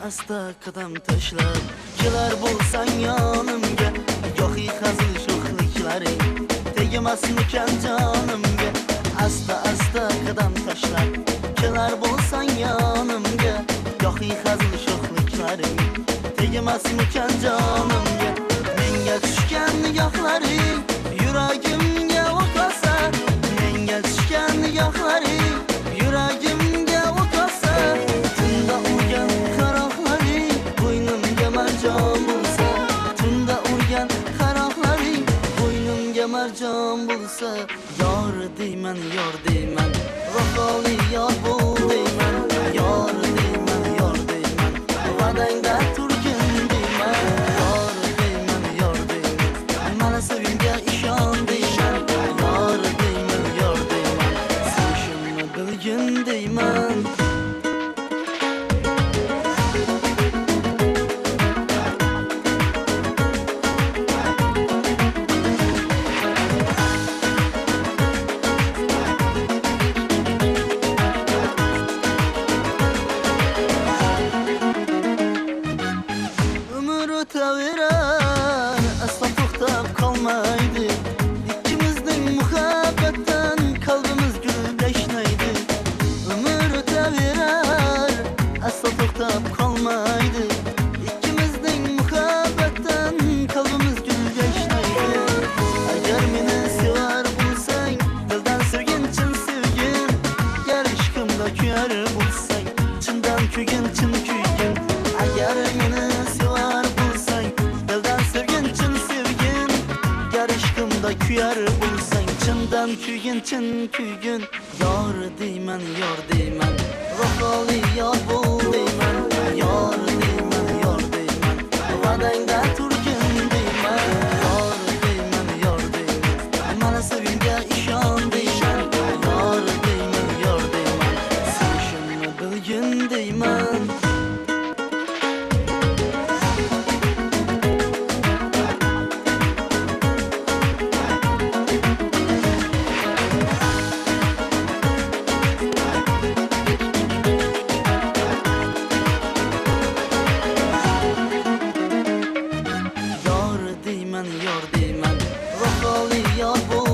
asta qadam tashlab kelar bo'lsang yonimga, gohi hazil sho'xliklaring tegmasmikan jonimga. Asta qadam tashlab kelar bo'lsang yonimga, gohi hazil sho'xliklaring tegmasmikan jonimga. Menga tushgan nigohlaring yuragimga o'tasa, menga tushgan nigohlaring yuragimga o'tasa, tunda urgan qaroqlaring bo'ynimga marjon bo'lsa, tunda urgan qaroqlaring bo'ynimga marjon bo'lsa, yor deyman, vafoli yor bo'l deyman, yor deyman, va'dangda turgin deyman, yor deyman, mana sevgimga ishon deyman, yor deyman, sevishimni bilgin deyman. O'taverar, aslo to'xtab qolmaydi. Ikkimizning muhabbatdan qalbimiz gullashnaydi. Umr o'taverar, aslo to'xtab qolmaydi. Ikkimizning muhabbatdan qalbimiz gullashnaydi. Agar meni sevar bo'lsang, dildan sevgin, chin sevgin, agar ishqimda kuyar bo'lsang, chindan kuygin, chin kuygin. Agar meni sevar kuyar bo'lsang, chindan kuygin, chin kuygin. Yor deyman, vafoli yor bo'l deyman, yor deyman, va'dangda turgin deyman, yor deyman, mana sevgimga ishon deyman, yor deyman, sevishimni bilgin deyman. Yor deyman, vafoli yor bo'l